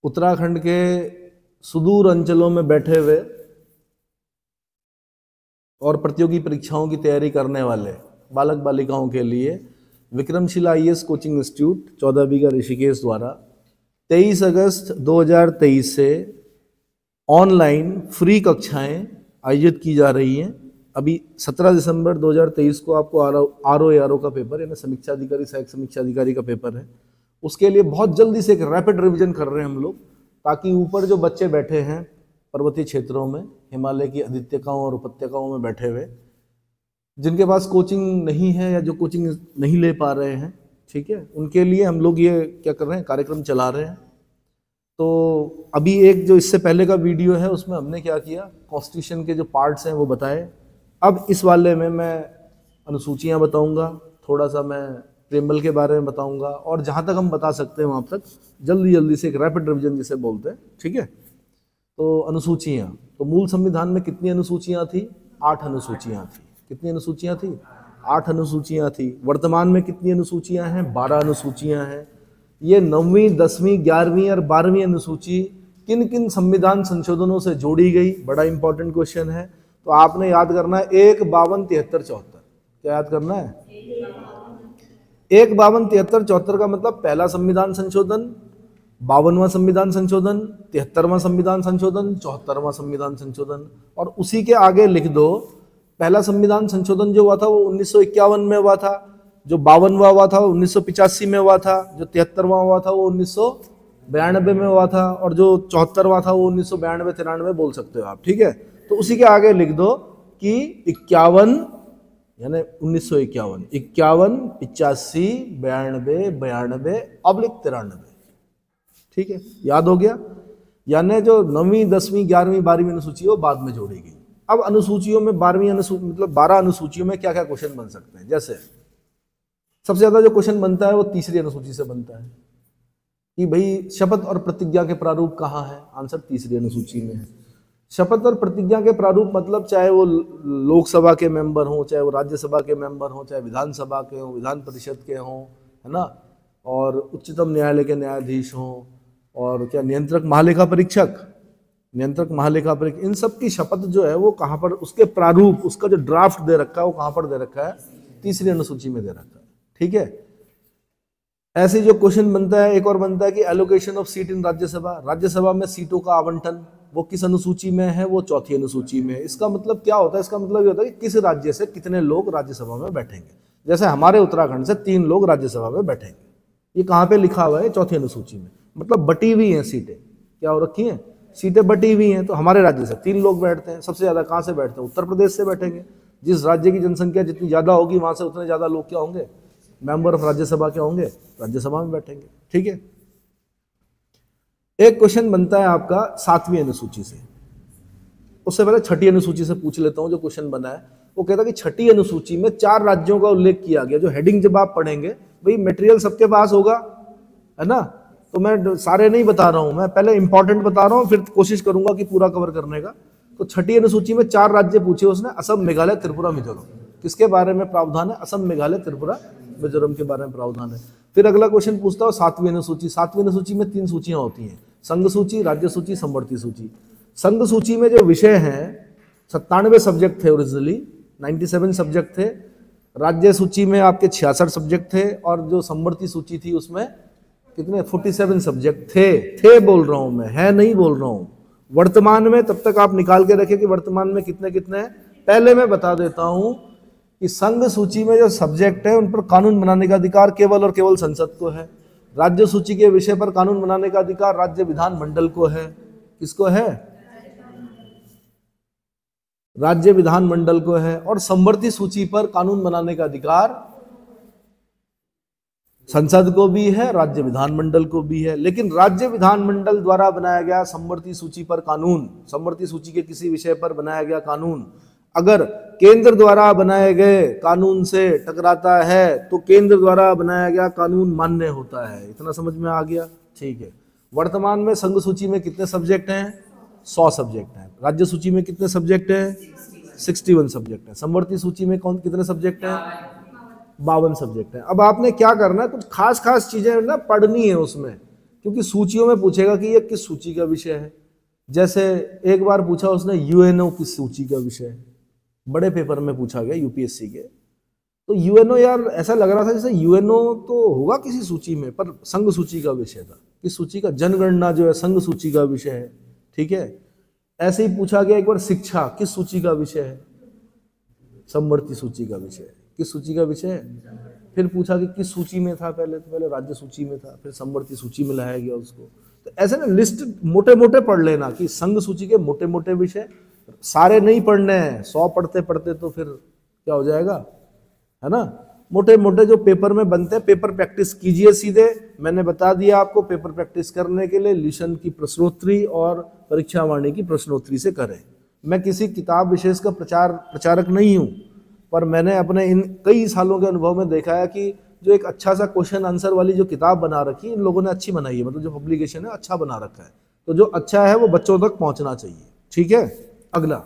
उत्तराखंड के सुदूर अंचलों में बैठे हुए और प्रतियोगी परीक्षाओं की तैयारी करने वाले बालक बालिकाओं के लिए विक्रमशिला आईएएस कोचिंग इंस्टीट्यूट 14 बीघा ऋषिकेश द्वारा 23 अगस्त 2023 से ऑनलाइन फ्री कक्षाएं आयोजित की जा रही हैं। अभी 17 दिसंबर 2023 को आपको आरओ का पेपर यानी समीक्षा अधिकारी सहायक समीक्षा अधिकारी का पेपर है। उसके लिए बहुत जल्दी से एक रैपिड रिवीजन कर रहे हैं हम लोग, ताकि ऊपर जो बच्चे बैठे हैं पर्वतीय क्षेत्रों में, हिमालय की आदित्यकाओं और उपत्यकाओं में बैठे हुए, जिनके पास कोचिंग नहीं है या जो कोचिंग नहीं ले पा रहे हैं, ठीक है, उनके लिए हम लोग ये क्या कर रहे हैं, कार्यक्रम चला रहे हैं। तो अभी एक जो इससे पहले का वीडियो है उसमें हमने क्या किया, कॉन्स्टिट्यूशन के जो पार्ट्स हैं वो बताए। अब इस वाले में मैं अनुसूचियां बताऊंगा, थोड़ा सा मैं प्रेमबल के बारे में बताऊंगा, और जहां तक हम बता सकते हैं वहां तक जल्दी जल्दी से एक रैपिड रिवीजन जिसे बोलते हैं, ठीक है। तो अनुसूचियां, तो मूल संविधान में कितनी अनुसूचियां थी? 8 अनुसूचियां थी। कितनी अनुसूचियां थी? 8 अनुसूचियां थी। वर्तमान में कितनी अनुसूचियां हैं? 12 अनुसूचियां हैं। ये 9वीं, 10वीं, 11वीं और 12वीं अनुसूची किन किन संविधान संशोधनों से जोड़ी गई? बड़ा इंपॉर्टेंट क्वेश्चन है। तो आपने याद करना है 1, 52, 73, 74। क्या याद करना है? 1, 52, 73, 74 का मतलब पहला संविधान संशोधन, 52वां संविधान संशोधन, 73वां संविधान संशोधन, 74वां संविधान संशोधन। और उसी के आगे लिख दो, पहला संविधान संशोधन जो हुआ था वो 1951 में हुआ था, जो 52वां हुआ था वो 1985 में हुआ था, जो 73वां हुआ था वो 1992 में हुआ था, और जो 74वां था वो 1992, 93 बोल सकते हो आप, ठीक है। तो उसी के आगे लिख दो कि 51 यानी 1951, 51, 85, 92, 92 अब्लिक 93, ठीक है, याद हो गया। यानी जो 9वीं, 10वीं, 11वीं, 12वीं अनुसूची वो बाद में जोड़ी गई। अब अनुसूचियों में 12वीं अनुसूची मतलब 12 अनुसूचियों में क्या क्या क्वेश्चन बन सकते हैं? जैसे सबसे ज्यादा जो क्वेश्चन बनता है वो तीसरी अनुसूची से बनता है कि भाई शपथ और प्रतिज्ञा के प्रारूप कहाँ है? आंसर तीसरी अनुसूची में है। शपथ और प्रतिज्ञा के प्रारूप मतलब चाहे वो लोकसभा के मेंबर हों, चाहे वो राज्यसभा के मेंबर हों, चाहे विधानसभा के हों, विधान परिषद के हों, है ना, और उच्चतम न्यायालय के न्यायाधीश हों, और क्या नियंत्रक महालेखा परीक्षक, इन सब की शपथ जो है वो कहाँ पर, उसके प्रारूप, उसका जो ड्राफ्ट दे रखा है वो कहाँ पर दे रखा है? तीसरी अनुसूची में दे रखा है, ठीक है। ऐसे जो क्वेश्चन बनता है, एक और बनता है कि एलोकेशन ऑफ सीट इन राज्यसभा, राज्यसभा में सीटों का आवंटन वो किस अनुसूची में है? वो चौथी अनुसूची में है। इसका मतलब क्या होता है? इसका मतलब ये होता है कि किस राज्य से कितने लोग राज्यसभा में बैठेंगे। जैसे हमारे उत्तराखंड से 3 लोग राज्यसभा में बैठेंगे, ये कहाँ पे लिखा हुआ है? चौथी अनुसूची में। मतलब बटी हुई हैं सीटें, क्या हो रखी हैं? सीटें बटी हुई हैं। तो हमारे राज्य से 3 लोग बैठते हैं। सबसे ज्यादा कहाँ से बैठते हैं? उत्तर प्रदेश से बैठेंगे। जिस राज्य की जनसंख्या जितनी ज्यादा होगी वहां से उतने ज्यादा लोग क्या होंगे? मेंबर ऑफ राज्यसभा क्या होंगे? राज्यसभा में बैठेंगे, ठीक है। एक क्वेश्चन बनता है आपका 7वीं अनुसूची से। उससे पहले 6ठी अनुसूची से पूछ लेता हूं। जो क्वेश्चन बना है वो कहता है कि 6ठी अनुसूची में 4 राज्यों का उल्लेख किया गया। जो हेडिंग जब आप पढ़ेंगे, भाई मटेरियल सबके पास होगा, है ना, तो मैं सारे नहीं बता रहा हूं, मैं पहले इंपॉर्टेंट बता रहा हूं, फिर कोशिश करूंगा कि पूरा कवर करने का। तो 6ठी अनुसूची में 4 राज्य पूछे उसने, असम, मेघालय, त्रिपुरा, मिजोरम। किसके बारे में प्रावधान है? असम, मेघालय, त्रिपुरा, मिजोरम के बारे में प्रावधान है। फिर अगला क्वेश्चन पूछता हूं 7वीं अनुसूची। 7वीं अनुसूची में 3 सूचियां होती हैं, संघ सूची, राज्य सूची, समवर्ती सूची। संघ सूची में जो विषय हैं 97 सब्जेक्ट थे ओरिजिनली, 97 सब्जेक्ट थे। राज्य सूची में आपके 66 सब्जेक्ट थे, और जो समवर्ती सूची थी उसमें कितने? 47 सब्जेक्ट थे बोल रहा हूं मैं, है नहीं बोल रहा हूं। वर्तमान में तब तक आप निकाल के रखें कि वर्तमान में कितने कितने हैं। पहले मैं बता देता हूं कि संघ सूची में जो सब्जेक्ट है उन पर कानून बनाने का अधिकार केवल और केवल संसद को है। राज्य सूची के विषय पर कानून बनाने का अधिकार राज्य विधानमंडल को है। किसको है? राज्य विधानमंडल को है। और समवर्ती सूची पर कानून बनाने का अधिकार संसद को भी है, राज्य विधानमंडल को भी है। लेकिन राज्य विधानमंडल द्वारा बनाया गया समवर्ती सूची पर कानून, समवर्ती सूची के किसी विषय पर बनाया गया कानून अगर केंद्र द्वारा बनाए गए कानून से टकराता है तो केंद्र द्वारा बनाया गया कानून मान्य होता है। इतना समझ में आ गया? ठीक है। वर्तमान में संघ सूची में कितने सब्जेक्ट हैं? 100 सब्जेक्ट हैं। राज्य सूची में कितने सब्जेक्ट हैं? 61 सब्जेक्ट हैं। समवर्ती सूची में कितने सब्जेक्ट हैं? 52 सब्जेक्ट हैं। अब आपने क्या करना है, कुछ खास चीजें ना पढ़नी है उसमें क्योंकि सूचियों में पूछेगा कि ये किस सूची का विषय है। जैसे एक बार पूछा उसने यूएनओ किस सूची का विषय है, बड़े पेपर में पूछा गया यूपीएससी के। तो यूएनओ यार ऐसा लग रहा था जैसे यूएनओ तो होगा किसी सूची में, पर संघ सूची का विषय था। किस सूची का? जनगणना जो है संघ सूची का विषय है, ठीक है। ऐसे ही पूछा गया एक बार शिक्षा किस सूची का विषय है, समवर्ती सूची का विषय है। किस सूची का विषय है? फिर पूछा कि किस सूची में था, पहले तो पहले राज्य सूची में था, फिर समवर्ती सूची में लाया गया उसको। तो ऐसे ना लिस्ट मोटे मोटे पढ़ लेना कि संघ सूची के मोटे मोटे विषय, सारे नहीं पढ़ने हैं, 100 पढ़ते पढ़ते तो फिर क्या हो जाएगा, है ना। मोटे मोटे जो पेपर में बनते हैं, पेपर प्रैक्टिस कीजिए सीधे। मैंने बता दिया आपको, पेपर प्रैक्टिस करने के लिए लिशन की प्रश्नोत्तरी और परीक्षा वाणी की प्रश्नोत्तरी से करें। मैं किसी किताब विशेष का प्रचारक नहीं हूं, पर मैंने अपने इन कई सालों के अनुभव में देखा है कि जो एक अच्छा सा क्वेश्चन आंसर वाली जो किताब बना रखी है, इन लोगों ने अच्छी बनाई है, मतलब जो पब्लिकेशन है अच्छा बना रखा है। तो जो अच्छा है वो बच्चों तक पहुंचना चाहिए, ठीक है। अगला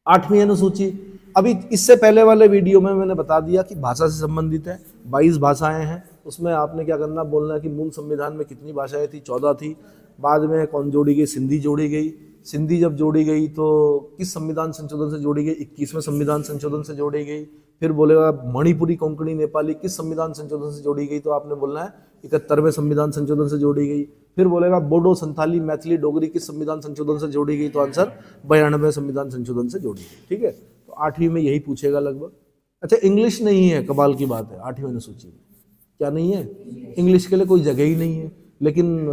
8वीं अनुसूची। अभी इससे पहले वाले वीडियो में मैंने बता दिया कि भाषा से संबंधित है, 22 भाषाएं हैं। उसमें आपने क्या करना, बोलना है कि मूल संविधान में कितनी भाषाएं थी, 14 थी। बाद में कौन जोड़ी गई? सिंधी जोड़ी गई। सिंधी जब जोड़ी गई तो किस संविधान संशोधन से जोड़ी गई? 21वें संविधान संशोधन से जोड़ी गई। फिर बोलेगा मणिपुरी कोंकणी नेपाली किस संविधान संशोधन से जोड़ी गई, तो आपने बोलना है 71वें संविधान संशोधन से जोड़ी गई। फिर बोलेगा बोडो संथाली मैथिली डोगरी किस संविधान संशोधन से जोड़ी गई, तो आंसर 92वें संविधान संशोधन से जोड़ी गई, ठीक है। तो 8वीं में यही पूछेगा लगभग। अच्छा, इंग्लिश नहीं है, कमाल की बात है 8वीं अनुसूची में। क्या नहीं है? इंग्लिश के लिए कोई जगह ही नहीं है। लेकिन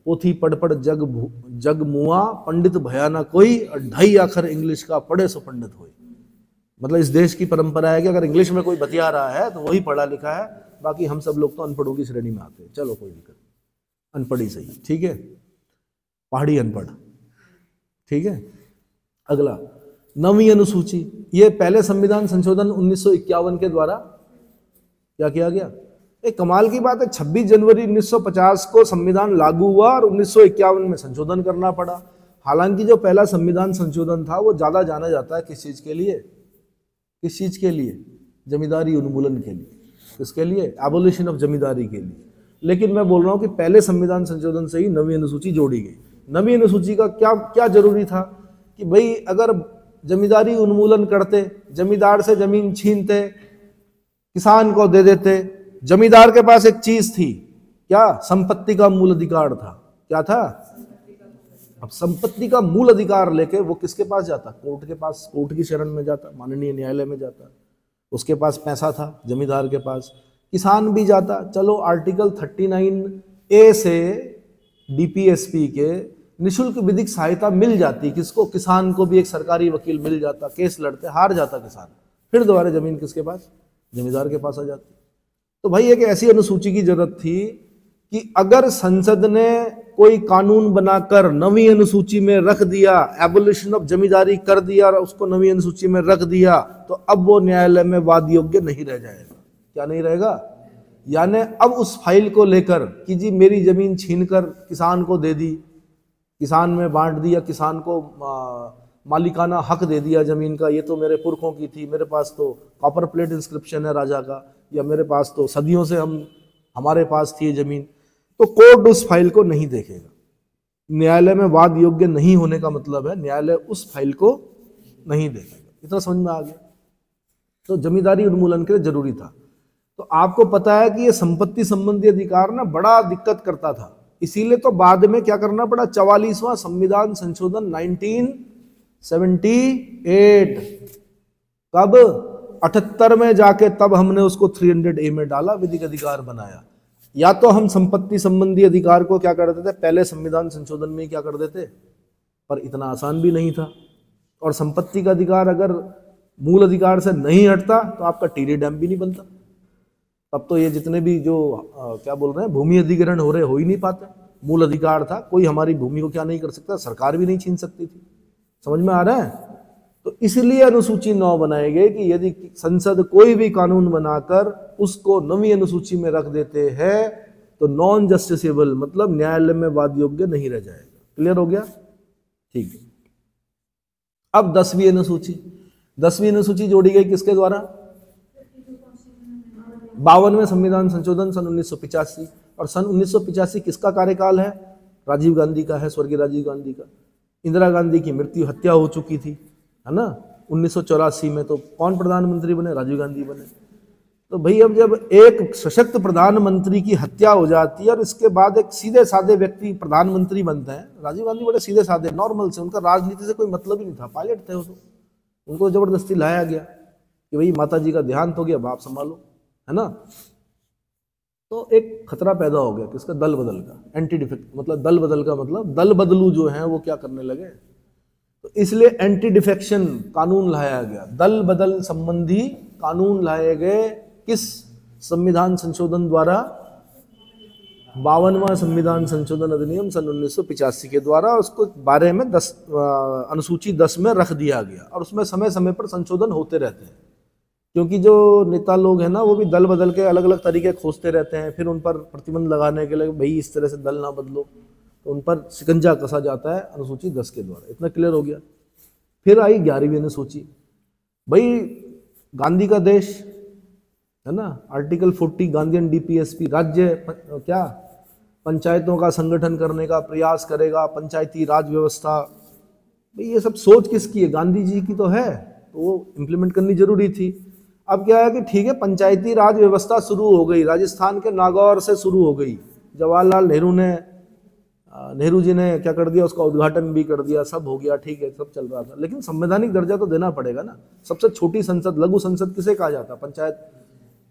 पोथी पढ़ पढ़ जग मुआ पंडित भया ना कोई, 2.5 अक्षर इंग्लिश का पढ़े सो पंडित होए। मतलब इस देश की परंपरा है कि अगर इंग्लिश में कोई बतिया रहा है तो वही पढ़ा लिखा है, बाकी हम सब लोग तो अनपढ़ों की श्रेणी में आते हैं। चलो कोई दिक्कत, अनपढ़ ही सही, ठीक है, पहाड़ी अनपढ़, ठीक है। अगला 9वीं अनुसूची। ये पहले संविधान संशोधन 1951 के द्वारा क्या किया गया। एक कमाल की बात है, 26 जनवरी 1950 को संविधान लागू हुआ और 1951 में संशोधन करना पड़ा। हालांकि जो पहला संविधान संशोधन था वो ज्यादा जाना जाता है किस चीज के लिए? किस चीज के लिए? जमींदारी उन्मूलन के लिए। किसके लिए? एबोलिशन ऑफ जमींदारी के लिए। लेकिन मैं बोल रहा हूं कि पहले संविधान संशोधन से ही 9वीं अनुसूची जोड़ी गई। 9वीं अनुसूची का क्या क्या जरूरी था कि भाई अगर जमींदारी उन्मूलन करते, जमींदार से जमीन छीनते, किसान को दे देते। जमींदार के पास एक चीज थी, क्या? संपत्ति का मूल अधिकार था। क्या था? अब संपत्ति का मूल अधिकार लेके वो किसके पास जाता? कोर्ट के पास, कोर्ट की शरण में जाता, माननीय न्यायालय में जाता। उसके पास पैसा था जमींदार के पास। किसान भी जाता, चलो आर्टिकल 39A से डीपीएसपी के निशुल्क विधिक सहायता मिल जाती। किसको? किसान को भी एक सरकारी वकील मिल जाता, केस लड़ते, हार जाता किसान, फिर दोबारा जमीन किसके पास? जमींदार के पास आ जाती। तो भाई एक ऐसी अनुसूची की जरूरत थी कि अगर संसद ने कोई कानून बनाकर 9वीं अनुसूची में रख दिया, एबोलिशन ऑफ जमींदारी कर दिया और उसको 9वीं अनुसूची में रख दिया, तो अब वो न्यायालय में वाद योग्य नहीं रह जाएगा। क्या नहीं रहेगा? यानी अब उस फाइल को लेकर कि जी मेरी जमीन छीनकर किसान को दे दी, किसान में बांट दिया, किसान को मालिकाना हक दे दिया जमीन का, ये तो मेरे पुरखों की थी, मेरे पास तो कॉपर प्लेट इंस्क्रिप्शन है राजा का, या मेरे पास तो सदियों से हमारे पास थी ये जमीन, तो कोर्ट उस फाइल को नहीं देखेगा। न्यायालय में वाद योग्य नहीं होने का मतलब है न्यायालय उस फाइल को नहीं देखेगा। इतना समझ में आ गया? तो जमींदारी उन्मूलन के लिए जरूरी था। तो आपको पता है कि ये संपत्ति संबंधी अधिकार ना बड़ा दिक्कत करता था, इसीलिए तो बाद में क्या करना पड़ा, 44वां संविधान संशोधन 1978, कब? 78 में जाके तब हमने उसको 300A में डाला, विधिक अधिकार बनाया। या तो हम संपत्ति संबंधी अधिकार को क्या कर देते, पहले संविधान संशोधन में क्या कर देते, पर इतना आसान भी नहीं था। और संपत्ति का अधिकार अगर मूल अधिकार से नहीं हटता तो आपका टीरी डैम भी नहीं बनता। तब तो ये जितने भी जो क्या बोल रहे हैं भूमि अधिग्रहण हो रहे हो ही नहीं पाते। मूल अधिकार था, कोई हमारी भूमि को क्या नहीं कर सकता, सरकार भी नहीं छीन सकती थी। समझ में आ रहा है? तो इसलिए अनुसूची 9 बनाई गई कि यदि संसद कोई भी कानून बनाकर उसको 9वीं अनुसूची में रख देते हैं तो नॉन जस्टिसेबल, मतलब न्यायालय में वाद योग्य नहीं रह जाएगा। क्लियर हो गया? ठीक है। अब 10वीं अनुसूची। 10वीं अनुसूची जोड़ी गई किसके द्वारा? 52वें संविधान संशोधन सन 1985। और सन 1985 किसका कार्यकाल है? राजीव गांधी का है, स्वर्गीय राजीव गांधी का। इंदिरा गांधी की मृत्यु हत्या हो चुकी थी, है ना, 1984 में। तो कौन प्रधानमंत्री बने? राजीव गांधी बने। तो भाई अब जब एक सशक्त प्रधानमंत्री की हत्या हो जाती है और इसके बाद एक सीधे साधे व्यक्ति प्रधानमंत्री बनते हैं, राजीव गांधी बड़े सीधे साधे नॉर्मल से, उनका राजनीति से कोई मतलब ही नहीं था, पायलट थे वो तो। उनको जबरदस्ती लाया गया कि भाई माता जी का देहांत हो गया, बाप संभालो, है ना। तो एक खतरा पैदा हो गया किसका? दल बदल का, एंटी डिफेक्ट, मतलब दल बदल का मतलब दल बदलू जो हैं वो क्या करने लगे। तो इसलिए एंटी डिफेक्शन कानून लाया गया, दल बदल संबंधी कानून लाए गए। किस संविधान संशोधन द्वारा? 52वां संविधान संशोधन अधिनियम सन 1985 के द्वारा। उसको बारे में अनुसूची 10 में रख दिया गया और उसमें समय समय पर संशोधन होते रहते हैं, क्योंकि जो नेता लोग हैं ना वो भी दल बदल के अलग अलग तरीके खोजते रहते हैं, फिर उन पर प्रतिबंध लगाने के लिए भाई इस तरह से दल ना बदलो, तो उन पर शिकंजा कसा जाता है अनुसूची 10 के द्वारा। इतना क्लियर हो गया। फिर आई 11वीं अनुसूची। भाई गांधी का देश है ना, आर्टिकल 40 गांधीयन डीपीएसपी, राज्य क्या पंचायतों का संगठन करने का प्रयास करेगा, पंचायती राज व्यवस्था। भाई ये सब सोच किसकी है? गांधी जी की तो है, तो वो इम्प्लीमेंट करनी जरूरी थी। अब क्या है कि ठीक है, पंचायती राज व्यवस्था शुरू हो गई, राजस्थान के नागौर से शुरू हो गई। जवाहरलाल नेहरू जी ने क्या कर दिया, उसका उद्घाटन भी कर दिया, सब हो गया, ठीक है, सब चल रहा था। लेकिन संवैधानिक दर्जा तो देना पड़ेगा ना। सबसे छोटी संसद, लघु संसद किसे कहा जाता है? पंचायत,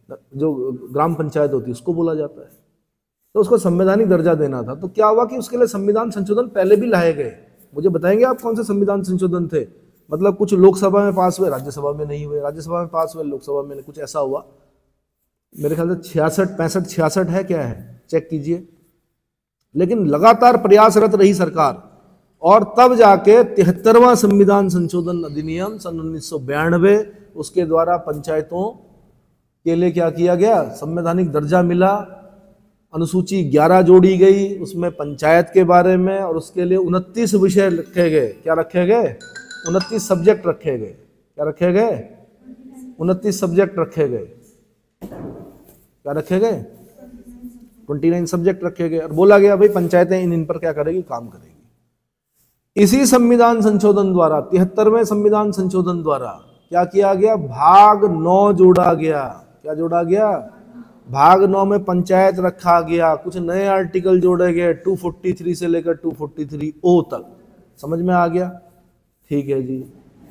जो ग्राम पंचायत होती है उसको बोला जाता है। तो उसको संवैधानिक दर्जा देना था। तो क्या हुआ कि उसके लिए संविधान संशोधन पहले भी लाए गए। मुझे बताएंगे आप कौन से संविधान संशोधन थे? मतलब कुछ लोकसभा में पास हुए, राज्यसभा में नहीं हुए, राज्यसभा में पास हुए, लोकसभा में नहीं, कुछ ऐसा हुआ। मेरे ख्याल से 66 है, क्या है, चेक कीजिए। लेकिन लगातार प्रयासरत रही सरकार, और तब जाके 73वां संविधान संशोधन अधिनियम सन 1992, उसके द्वारा पंचायतों के लिए क्या किया गया? संवैधानिक दर्जा मिला। अनुसूची 11 जोड़ी गई उसमें पंचायत के बारे में, और उसके लिए 29 विषय रखे गए। क्या रखे गए? 29 सब्जेक्ट रखे गए। क्या रखे गए? 29 सब्जेक्ट रखे गए। क्या रखे गए? 29 सब्जेक्ट रखे गए, और बोला गया भाई पंचायतें इन पर क्या करेगी? काम करेगी। इसी संविधान संशोधन द्वारा, 73वें संविधान संशोधन द्वारा क्या किया गया? भाग 9 जोड़ा गया। क्या जोड़ा गया? भाग 9 में पंचायत रखा गया। कुछ नए आर्टिकल जोड़े गए, 243 से लेकर 243O तक। समझ में आ गया? ठीक है जी।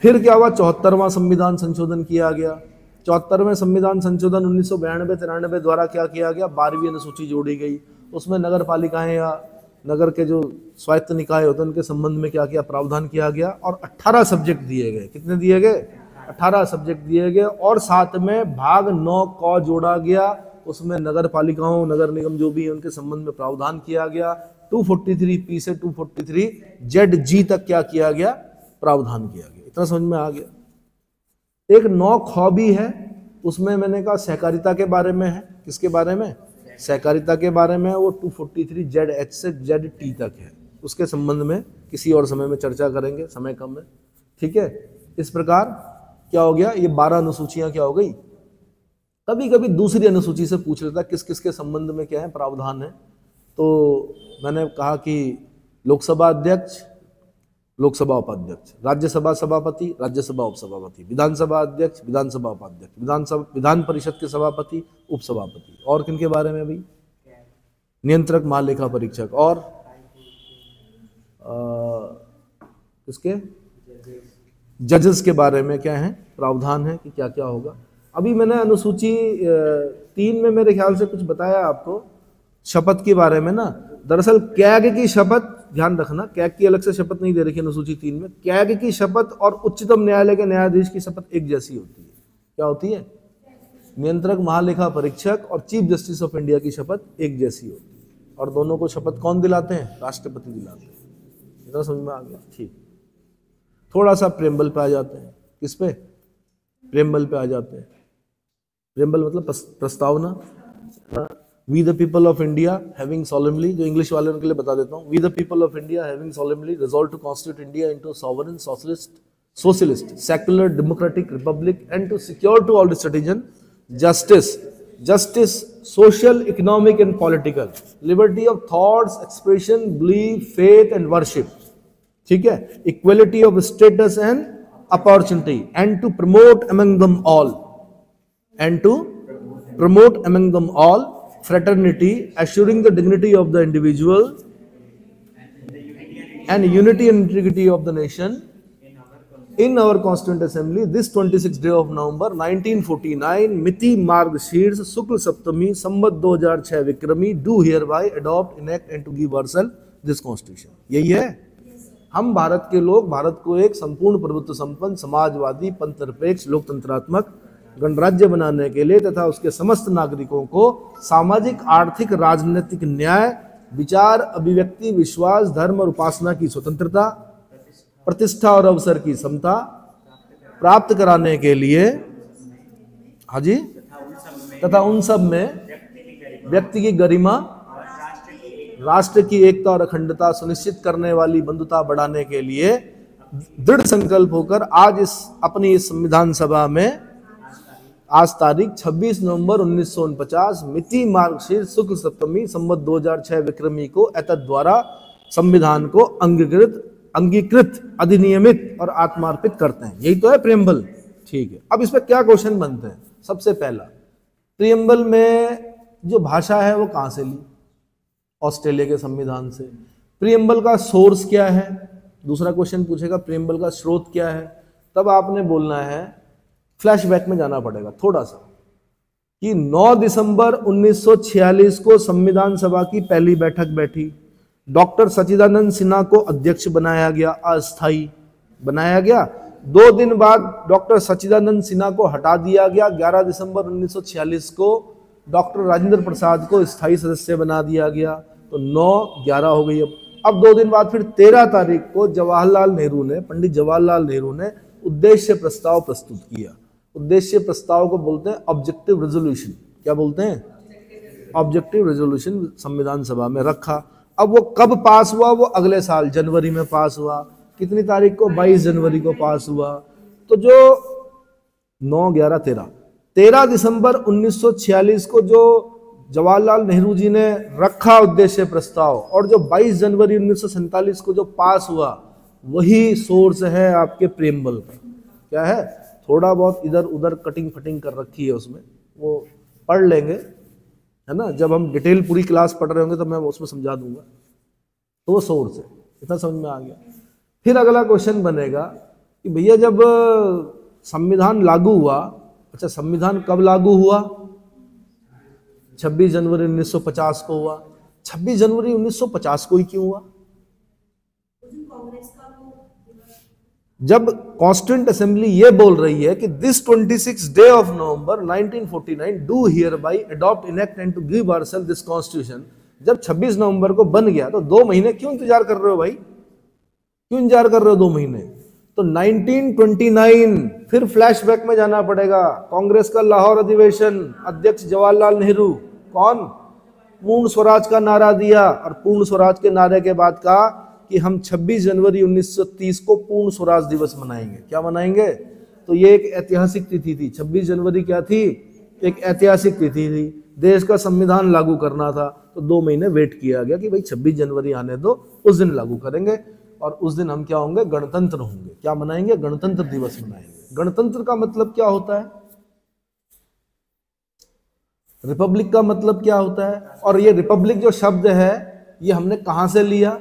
फिर क्या हुआ? 74वां संविधान संशोधन किया गया। 74वें संविधान संशोधन 1992-93 द्वारा क्या किया गया? 12वीं अनुसूची जोड़ी गई। उसमें नगर पालिकाएं या नगर के जो स्वायत्त निकाय होते हैं उनके संबंध में क्या किया? प्रावधान किया गया, और 18 सब्जेक्ट दिए गए। कितने दिए गए? 18 सब्जेक्ट दिए गए, और साथ में भाग 9 को जोड़ा गया। उसमें नगर पालिकाओं, नगर निगम जो भी है उनके संबंध में प्रावधान किया गया। 243P से 243ZG तक क्या किया गया? प्रावधान किया गया। इतना समझ में आ गया। एक 9 ख भी है, उसमें मैंने कहा सहकारिता के बारे में है। किसके बारे में? सहकारिता के बारे में। वो 243ZH से ZT तक है। उसके संबंध में किसी और समय में चर्चा करेंगे, समय कम है, ठीक है। इस प्रकार क्या हो गया? ये 12 अनुसूचियां क्या हो गई? कभी कभी दूसरी अनुसूची से पूछ लेता किस किस के संबंध में क्या है, प्रावधान है। तो मैंने कहा कि लोकसभा अध्यक्ष, लोकसभा उपाध्यक्ष, राज्यसभा सभापति, राज्यसभा उपसभापति, विधानसभा अध्यक्ष, विधानसभा उपाध्यक्ष, विधान परिषद के सभापति, उपसभापति, और किन के बारे में? भाई नियंत्रक, महालेखा परीक्षक, और किसके? जजेस के बारे में क्या है? प्रावधान है कि क्या क्या होगा। अभी मैंने अनुसूची 3 में मेरे ख्याल से कुछ बताया आपको शपथ के बारे में ना। दरअसल कैग की शपथ, ध्यान रखना, कैग की अलग से शपथ नहीं दे रखी अनुसूची 3 में। कैग की शपथ और उच्चतम न्यायालय के न्यायाधीश की शपथ एक जैसी होती है। क्या होती है? नियंत्रक, महालेखा परीक्षक और चीफ जस्टिस ऑफ इंडिया की शपथ एक जैसी होती है। और दोनों को शपथ कौन दिलाते हैं? राष्ट्रपति दिलाते हैं। इतना समझ में आ गया? ठीक। थोड़ा सा प्रेम्बल पे आ जाते हैं। किस पे? प्रेम्बल पे आ जाते हैं। प्रेम्बल मतलब प्रस्तावना। We the people of India having solemnly, जो इंग्लिश वाले उनके लिए बता देता हूँ, We the people of India having solemnly resolved to constitute India into a sovereign, socialist, secular, democratic republic, and to secure to all its citizens justice, justice, social, economic and political, liberty of thoughts, expression, belief, faith and worship, ठीक है, equality of status and opportunity, and to promote among them all, fraternity, assuring the dignity of the individual and unity and integrity of the nation. In our Constituent Assembly, this 26th day of November 1949, मिति मार्गशीर्ष शुक्ल सप्तमी संवत 2006 विक्रमी, do hereby adopt, enact and to give ourselves this constitution. यही है। हम भारत के लोग भारत को एक संपूर्ण प्रभुत्व संपन्न समाजवादी पंथनिरपेक्ष लोकतंत्रात्मक गणराज्य बनाने के लिए तथा उसके समस्त नागरिकों को सामाजिक, आर्थिक, राजनीतिक न्याय, विचार, अभिव्यक्ति, विश्वास, धर्म और उपासना की स्वतंत्रता, प्रतिष्ठा और अवसर की समता प्राप्त कराने के लिए, हाँ जी, तथा उन सब में व्यक्ति की गरिमा, राष्ट्र की एकता और अखंडता सुनिश्चित करने वाली बंधुता बढ़ाने के लिए दृढ़ संकल्प होकर आज अपनी इस संविधान सभा में आज तारीख 26 नवंबर 1949 मिति मार्गशीर्ष शुक्ल सप्तमी संवत 2006 विक्रमी को एतद द्वारा संविधान को अंगीकृत, अधिनियमित और आत्मार्पित करते हैं। यही तो है प्रियम्बल। ठीक है, अब इस पर क्या क्वेश्चन बनते हैं? सबसे पहला, प्रियम्बल में जो भाषा है वो कहां से ली? ऑस्ट्रेलिया के संविधान से। प्रियम्बल का सोर्स क्या है? दूसरा क्वेश्चन पूछेगा प्रियम्बल का स्रोत क्या है। तब आपने बोलना है, फ्लैशबैक में जाना पड़ेगा थोड़ा सा, कि 9 दिसंबर 1946 को संविधान सभा की पहली बैठक बैठी, डॉक्टर सच्चिदानंद सिन्हा को अध्यक्ष बनाया गया, अस्थायी बनाया गया। 2 दिन बाद डॉक्टर सच्चिदानंद सिन्हा को हटा दिया गया। 11 दिसंबर 1946 को डॉक्टर राजेंद्र प्रसाद को स्थायी सदस्य बना दिया गया। तो 9-11 हो गई। अब 2 दिन बाद फिर 13 तारीख को पंडित जवाहरलाल नेहरू ने उद्देश्य प्रस्ताव प्रस्तुत किया। उद्देश्य प्रस्ताव को बोलते हैं ऑब्जेक्टिव रेजोल्यूशन। क्या बोलते हैं? ऑब्जेक्टिव रेजोल्यूशन संविधान सभा में रखा। अब वो कब पास हुआ? वो अगले साल जनवरी में पास हुआ। कितनी तारीख को? 22 जनवरी को पास हुआ। तो जो 13 दिसंबर 1946 को जो जवाहरलाल नेहरू जी ने रखा उद्देश्य प्रस्ताव, और जो 22 जनवरी 1947 को जो पास हुआ, वही सोर्स है आपके प्रियम्बल का। क्या है? थोड़ा बहुत इधर उधर कटिंग फटिंग कर रखी है उसमें, वो पढ़ लेंगे, है ना। जब हम डिटेल पूरी क्लास पढ़ रहे होंगे तो मैं उसमें समझा दूंगा। तो वो सोर्स है। इतना समझ में आ गया। फिर अगला क्वेश्चन बनेगा कि भैया जब संविधान लागू हुआ, अच्छा संविधान कब लागू हुआ? 26 जनवरी 1950 को हुआ। 26 जनवरी 1950 को ही क्यों हुआ? जब कॉन्स्टिट्यूएंट असेंबली ये बोल रही है कि this 26 day of November 1949 do hereby adopt, enact and to give ourself this constitution, जब 26 नवंबर को बन गया तो 2 महीने क्यों इंतजार कर रहे हो भाई? क्यों इंतजार कर रहे हो 2 महीने? तो 1929 फिर फ्लैशबैक में जाना पड़ेगा। कांग्रेस का लाहौर अधिवेशन, अध्यक्ष जवाहरलाल नेहरू कौन? पूर्ण स्वराज का नारा दिया, और पूर्ण स्वराज के नारे के बाद कहा कि हम 26 जनवरी 1930 को पूर्ण स्वराज दिवस मनाएंगे। क्या मनाएंगे? तो ये एक ऐतिहासिक तिथि थी। 26 जनवरी क्या थी? एक ऐतिहासिक तिथि थी। देश का संविधान लागू करना था, तो 2 महीने वेट किया गया कि भाई 26 जनवरी आने दो, उस दिन लागू करेंगे। और उस दिन हम क्या होंगे? गणतंत्र होंगे। क्या मनाएंगे? गणतंत्र दिवस मनाएंगे। गणतंत्र का मतलब क्या होता है? रिपब्लिक का मतलब क्या होता है? और ये रिपब्लिक जो शब्द है, ये हमने कहां से लिया?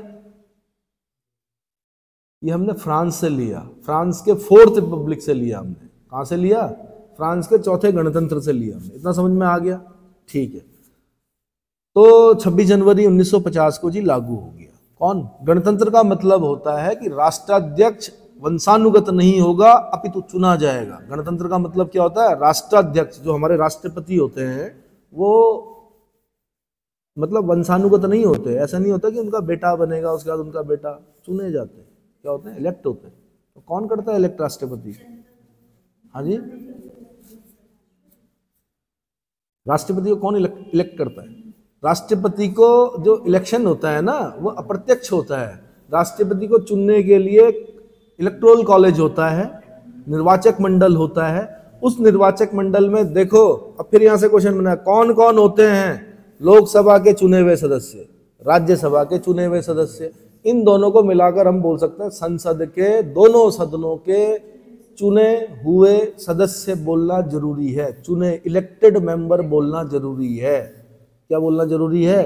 ये हमने फ्रांस से लिया। फ्रांस के 4th रिपब्लिक से लिया हमने। कहां से लिया? फ्रांस के 4थे गणतंत्र से लिया हमने। इतना समझ में आ गया? ठीक है। तो 26 जनवरी 1950 को जी लागू हो गया। कौन? गणतंत्र का मतलब होता है कि राष्ट्राध्यक्ष वंशानुगत नहीं होगा, अपितु चुना जाएगा। गणतंत्र का मतलब क्या होता है? राष्ट्राध्यक्ष जो हमारे राष्ट्रपति होते हैं, वो मतलब वंशानुगत नहीं होते। ऐसा नहीं होता कि उनका बेटा बनेगा, उसके बाद उनका बेटा। चुने जाते हैं। क्या होते हैं? इलेक्ट होते हैं। तो कौन करता है इलेक्ट? राष्ट्रपति। हाँ जी, राष्ट्रपति को कौन इलेक्ट करता है? राष्ट्रपति को जो इलेक्शन होता है ना, वो अप्रत्यक्ष होता है। राष्ट्रपति को चुनने के लिए इलेक्टोरल कॉलेज होता है, निर्वाचक मंडल होता है, उस निर्वाचक मंडल में देखो, अब फिर यहां से क्वेश्चन बना, कौन कौन होते हैं? लोकसभा के चुने हुए सदस्य, राज्यसभा के चुने हुए सदस्य, इन दोनों को मिलाकर हम बोल सकते हैं संसद के दोनों सदनों के चुने हुए सदस्य बोलना जरूरी है। चुने, इलेक्टेड मेंबर बोलना जरूरी है। क्या बोलना जरूरी है?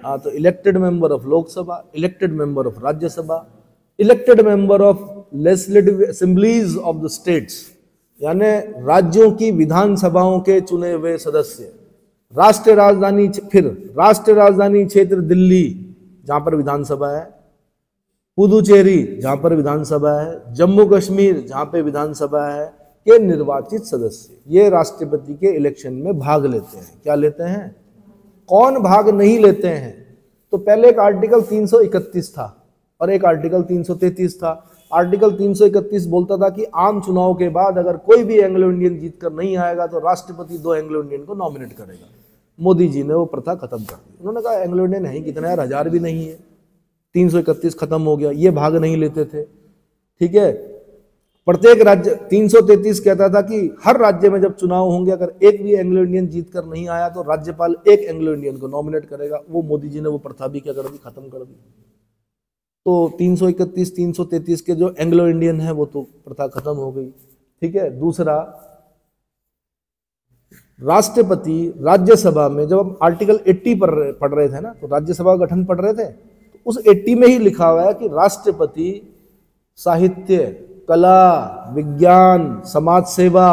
हाँ, तो elected member of Lok Sabha, elected member of Rajya Sabha, elected member of legislative assemblies of the states, यानी राज्यों की विधानसभाओं के चुने हुए सदस्य, राष्ट्रीय राजधानी, फिर राष्ट्रीय राजधानी क्षेत्र दिल्ली जहां पर विधानसभा है, पुदुचेरी जहां पर विधानसभा है, जम्मू कश्मीर जहां पे विधानसभा है, के निर्वाचित सदस्य ये राष्ट्रपति के इलेक्शन में भाग लेते हैं। क्या लेते हैं? कौन भाग नहीं लेते हैं? तो पहले एक आर्टिकल 331 था और एक आर्टिकल 333 था। आर्टिकल 331 बोलता था कि आम चुनाव के बाद अगर कोई भी एंग्लो इंडियन जीतकर नहीं आएगा तो राष्ट्रपति 2 एंग्लो इंडियन को नॉमिनेट करेगा। मोदी जी ने वो प्रथा खत्म कर दी। उन्होंने कहा एंग्लो इंडियन है कितने यार, 1000 भी नहीं है। 331 खत्म हो गया, ये भाग नहीं लेते थे। ठीक है, प्रत्येक राज्य, 333 कहता था कि हर राज्य में जब चुनाव होंगे अगर एक भी एंग्लो इंडियन जीत कर नहीं आया तो राज्यपाल एक एंग्लो इंडियन को नॉमिनेट करेगा। वो मोदी जी ने वो प्रथा भी क्या कर दी, खत्म कर दी। तो 331, 333 के जो एंग्लो इंडियन है वो तो प्रथा खत्म हो गई। ठीक है, दूसरा, राष्ट्रपति राज्यसभा में जब हम आर्टिकल 80 पढ़ रहे थे ना, तो राज्यसभा का गठन पढ़ रहे थे, तो उस 80 में ही लिखा हुआ है कि राष्ट्रपति साहित्य, कला, विज्ञान, समाज सेवा,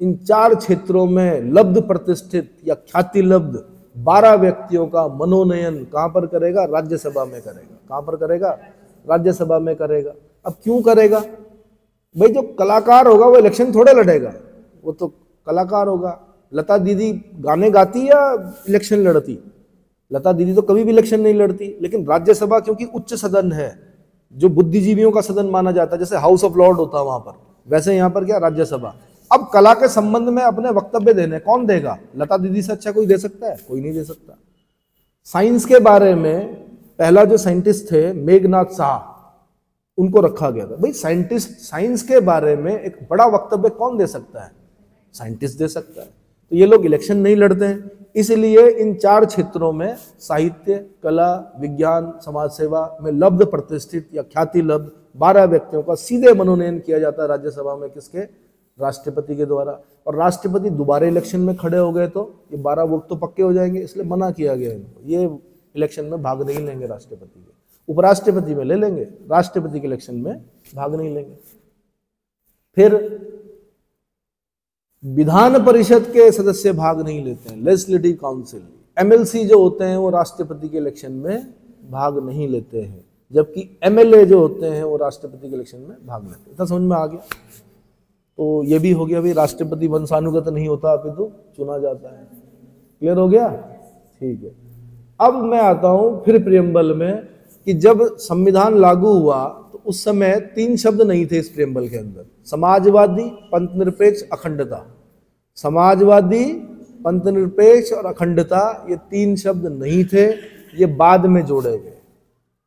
इन 4 क्षेत्रों में लब्ध प्रतिष्ठित या ख्याति लब्ध 12 व्यक्तियों का मनोनयन कहां पर करेगा? राज्यसभा में करेगा। कहां पर करेगा? राज्यसभा में करेगा। अब क्यों करेगा भाई? जो कलाकार होगा वो इलेक्शन थोड़े लड़ेगा, वो तो कलाकार होगा। लता दीदी गाने गाती या इलेक्शन लड़ती? लता दीदी तो कभी भी इलेक्शन नहीं लड़ती। लेकिन राज्यसभा क्योंकि उच्च सदन है, जो बुद्धिजीवियों का सदन माना जाता है, जैसे हाउस ऑफ लॉर्ड होता है वहां पर, वैसे यहां पर क्या, राज्यसभा। अब कला के संबंध में अपने वक्तव्य देने कौन देगा? लता दीदी से अच्छा कोई दे सकता है? कोई नहीं दे सकता। साइंस के बारे में पहला जो साइंटिस्ट थे मेघनाथ शाह, उनको रखा गया था। भाई साइंटिस्ट, साइंस के बारे में एक बड़ा वक्तव्य कौन दे सकता है? साइंटिस्ट दे सकता है। तो ये लोग इलेक्शन नहीं लड़ते हैं। इसलिए इन 4 क्षेत्रों में साहित्य, कला, विज्ञान, समाज सेवा में लब्ध प्रतिष्ठित या ख्याति लब्ध 12 व्यक्तियों का सीधे मनोनयन किया जाता है राज्यसभा में। किसके? राष्ट्रपति के द्वारा। और राष्ट्रपति दोबारा इलेक्शन में खड़े हो गए तो ये 12 वोट तो पक्के हो जाएंगे, इसलिए मना किया गया इनको। ये इलेक्शन में भाग नहीं लेंगे राष्ट्रपति के। उपराष्ट्रपति में ले लेंगे, राष्ट्रपति के इलेक्शन में भाग नहीं लेंगे। फिर विधान परिषद के सदस्य भाग नहीं लेते हैं। लेजिस्लेटिव काउंसिल, एमएलसी जो होते हैं वो राष्ट्रपति के इलेक्शन में भाग नहीं लेते हैं, जबकि एमएलए जो होते हैं वो राष्ट्रपति के इलेक्शन में भाग लेते हैं। इतना समझ में आ गया? तो ये भी हो गया भाई, राष्ट्रपति वंशानुगत नहीं होता अपितु चुना जाता है। क्लियर हो गया? ठीक है। अब मैं आता हूं फिर प्रियम्बल में कि जब संविधान लागू हुआ तो उस समय 3 शब्द नहीं थे इस प्रियम्बल के अंदर। समाजवादी, पंथनिरपेक्ष, अखंडता। समाजवादी, पंथनिरपेक्ष और अखंडता, ये 3 शब्द नहीं थे, ये बाद में जोड़े गए।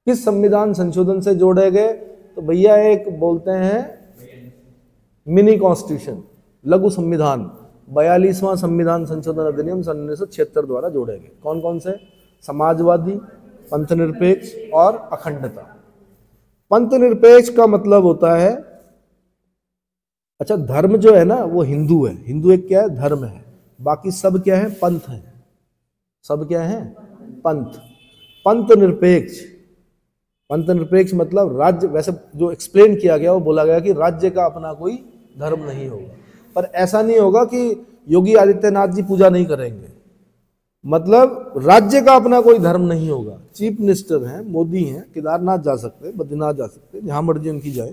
किस संविधान संशोधन से जोड़े गए? तो भैया एक बोलते हैं मिनी कॉन्स्टिट्यूशन, लघु संविधान, 42वां संविधान संशोधन अधिनियम सन 1976 द्वारा जोड़े गए। कौन कौन से? समाजवादी, पंथनिरपेक्ष और अखंडता। पंथनिरपेक्ष का मतलब होता है, अच्छा धर्म जो है ना वो हिंदू है, हिंदू एक क्या है? धर्म है। बाकी सब क्या है? पंथ है। सब क्या है? पंथ। पंथनिरपेक्ष, पंथनिरपेक्ष मतलब राज्य, वैसे जो एक्सप्लेन किया गया वो बोला गया कि राज्य का अपना कोई धर्म नहीं होगा। पर ऐसा नहीं होगा कि योगी आदित्यनाथ जी पूजा नहीं करेंगे, मतलब राज्य का अपना कोई धर्म नहीं होगा। चीफ मिनिस्टर हैं, मोदी हैं, केदारनाथ जा सकते, बद्रीनाथ जा सकते, जहां मर्जी उनकी जाए,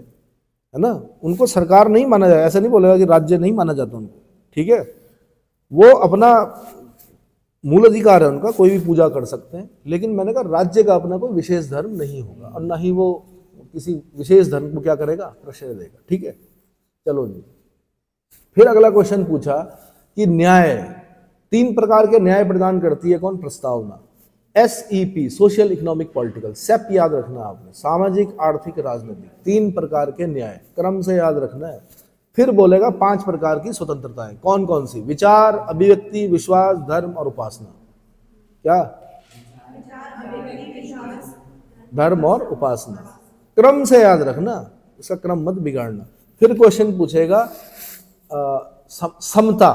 है ना। उनको सरकार नहीं माना जाए, ऐसा नहीं बोलेगा कि राज्य नहीं माना जाता उनको, ठीक है। वो अपना मूल अधिकार है उनका, कोई भी पूजा कर सकते हैं। लेकिन मैंने कहा राज्य का अपना कोई विशेष धर्म नहीं होगा और ना ही वो किसी विशेष धर्म को क्या करेगा? प्रश्रय देगा, ठीक है। चलो जी, फिर अगला क्वेश्चन पूछा कि न्याय, 3 प्रकार के न्याय प्रदान करती है कौन? प्रस्तावना। SEP, सोशल इकोनॉमिक पॉलिटिकल, सेप याद रखना आपने, सामाजिक आर्थिक राजनीतिक, 3 प्रकार के न्याय, क्रम से याद रखना है। फिर बोलेगा 5 प्रकार की स्वतंत्रताएं। कौन कौन सी? विचार, अभिव्यक्ति, विश्वास, धर्म और उपासना। क्या? धर्म और उपासना। क्रम से याद रखना, इसका क्रम मत बिगाड़ना। फिर क्वेश्चन पूछेगा समता,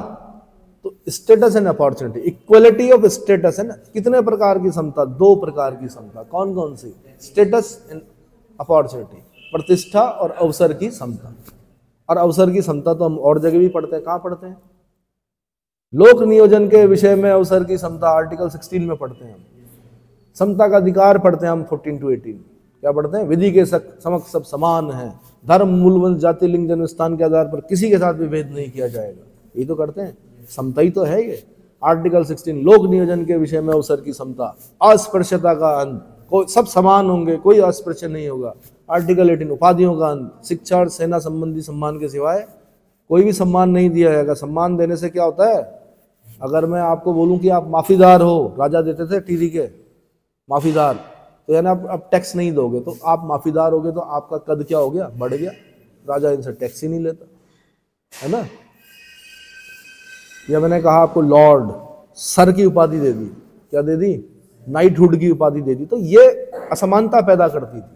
तो status and opportunity, equality of status है ना। कितने प्रकार की समता? 2 प्रकार की समता। कौन कौन सी? स्टेटस एंड अपॉर्चुनिटी, प्रतिष्ठा और अवसर की समता। और अवसर की समता तो हम और जगह भी पढ़ते हैं। कहाँ पढ़ते हैं? लोक नियोजन के विषय में अवसर की समता आर्टिकल 16 में पढ़ते हैं हम। समता का अधिकार पढ़ते हैं हम 14 to 18। क्या पढ़ते हैं? विधि के समक्ष सब समान हैं, धर्म, मूल, वंश, जाति, लिंग, जन्म स्थान के आधार पर किसी के साथ भी भेद नहीं किया जाएगा। ये तो करते हैं, समता ही तो है ये। आर्टिकल 16 लोक नियोजन के विषय में अवसर की समता, अस्पृश्यता का अंत, कोई सब समान होंगे, कोई अस्पृश्य नहीं होगा। आर्टिकल 18 उपाधियों का अंत, शिक्षा और सेना संबंधी सम्मान के सिवाय कोई भी सम्मान नहीं दिया जाएगा। सम्मान देने से क्या होता है? अगर मैं आपको बोलूं कि आप माफीदार हो, राजा देते थे टीरी के माफीदार, तो यानी आप टैक्स नहीं दोगे, तो आप माफीदार होगे तो आपका कद क्या हो गया? बढ़ गया। राजा इनसे टैक्स ही नहीं लेता, है ना। या मैंने कहा आपको लॉर्ड, सर की उपाधि दे दी, क्या दे दी? नाइटहुड की उपाधि दे दी, तो ये असमानता पैदा करती थी।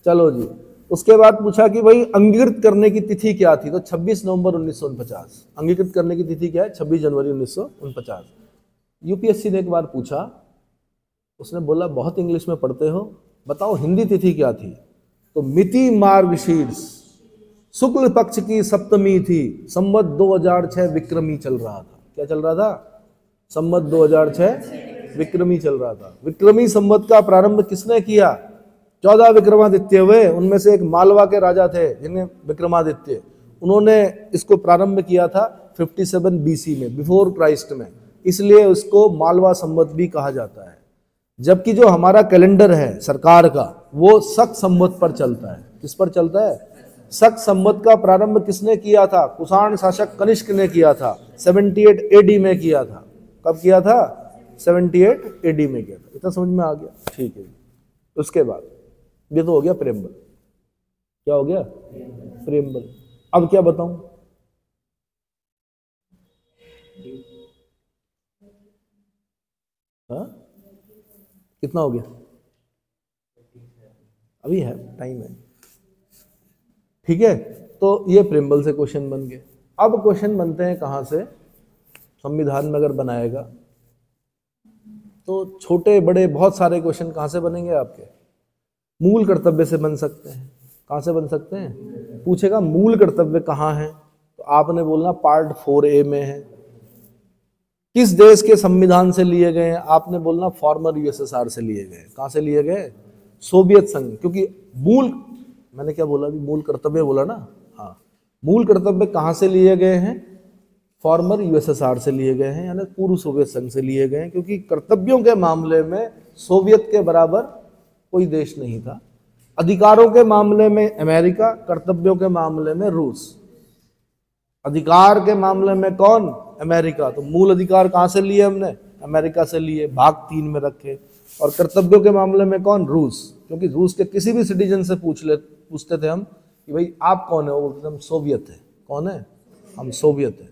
चलो जी, उसके बाद पूछा कि भाई अंगीकृत करने की तिथि क्या थी? तो 26 नवंबर 1949। अंगीकृत करने की तिथि क्या है? 26 जनवरी 1949। यूपीएससी ने एक बार पूछा, उसने बोला बहुत इंग्लिश में पढ़ते हो, बताओ हिंदी तिथि क्या थी? तो मिति मार्गशीर्ष शुक्ल पक्ष की सप्तमी थी, संवत 2006 विक्रमी चल रहा था। क्या चल रहा था? संवत 2006 विक्रमी चल रहा था। विक्रमी संवत का प्रारंभ किसने किया? 14 विक्रमादित्य हुए, उनमें से एक मालवा के राजा थे जिन्हें विक्रमादित्य, उन्होंने इसको प्रारंभ किया था 57 BC में, बिफोर क्राइस्ट में, इसलिए उसको मालवा संवत भी कहा जाता है। जबकि जो हमारा कैलेंडर है सरकार का, वो शक संवत पर चलता है। किस पर चलता है? शक संवत का प्रारंभ किसने किया था? कुषाण शासक कनिष्क ने किया था, 78 AD में किया था। कब किया था? 78 AD में किया था। इतना समझ में आ गया? ठीक है। उसके बाद ये तो हो गया प्रेम्बल। क्या हो गया? प्रेम्बल। अब क्या बताऊं? हाँ, कितना हो गया? अभी है, टाइम है। ठीक है, तो ये प्रेम्बल से क्वेश्चन बन गए। अब क्वेश्चन बनते हैं कहां से? संविधान में अगर बनाएगा तो छोटे बड़े बहुत सारे क्वेश्चन कहां से बनेंगे आपके? मूल कर्तव्य से बन सकते हैं। कहां से बन सकते हैं? पूछेगा मूल कर्तव्य कहां है, तो आपने बोलना पार्ट 4A में है। किस देश के संविधान से लिए गए हैं? आपने बोलना फॉर्मर यूएसएसआर से लिए गए। कहां से लिए गए? सोवियत संघ। क्योंकि मूल, मैंने क्या बोला अभी? मूल कर्तव्य बोला ना। हाँ, मूल कर्तव्य कहां से लिए गए हैं? फॉर्मर यूएसएसआर से लिए गए हैं, यानी पूर्व सोवियत संघ से लिए गए हैं। क्योंकि कर्तव्यों के मामले में सोवियत के बराबर कोई देश नहीं था। अधिकारों के मामले में अमेरिका, कर्तव्यों के मामले में रूस। अधिकार के मामले में कौन? अमेरिका। तो मूल अधिकार कहां से लिए हमने? अमेरिका से लिए, भाग 3 में रखे। और कर्तव्यों के मामले में कौन? रूस। क्योंकि रूस के किसी भी सिटीजन से पूछते थे हम कि भाई आप कौन है, वो बोलते थे हम सोवियत है। कौन है? हम सोवियत है।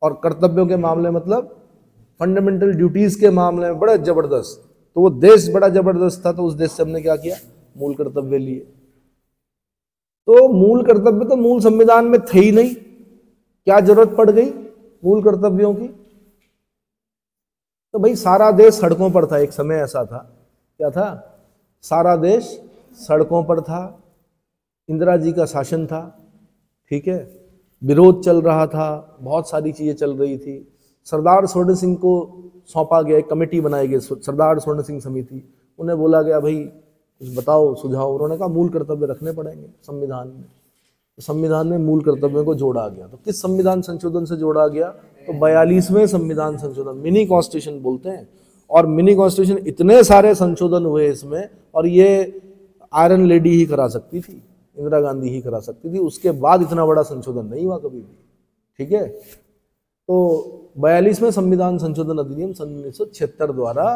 और कर्तव्यों के मामले मतलब फंडामेंटल ड्यूटीज के मामले में बड़ा जबरदस्त। तो वो देश बड़ा जबरदस्त था, तो उस देश से हमने क्या किया? मूल कर्तव्य लिए। तो मूल कर्तव्य तो मूल संविधान में थे ही नहीं, क्या जरूरत पड़ गई मूल कर्तव्यों की? तो भाई सारा देश सड़कों पर था। एक समय ऐसा था, क्या था? सारा देश सड़कों पर था, इंदिरा जी का शासन था, ठीक है, विरोध चल रहा था, बहुत सारी चीजें चल रही थी। सरदार स्वर्ण सिंह को सौंपा गया, एक कमेटी बनाई गई, सरदार स्वर्ण सिंह समिति। उन्हें बोला गया भाई कुछ बताओ, सुझाव। उन्होंने कहा मूल कर्तव्य रखने पड़ेंगे संविधान में। तो संविधान में मूल कर्तव्यों को जोड़ा गया। तो किस संविधान संशोधन से जोड़ा गया? तो 42वें संविधान संशोधन, मिनी कॉन्स्टिट्यूशन बोलते हैं। और मिनी कॉन्स्टिट्यूशन इतने सारे संशोधन हुए इसमें, और ये आयरन लेडी ही करा सकती थी, इंदिरा गांधी ही करा सकती थी। उसके बाद इतना बड़ा संशोधन नहीं हुआ कभी भी, ठीक है। तो 42वें संविधान संशोधन अधिनियम सन 1976 द्वारा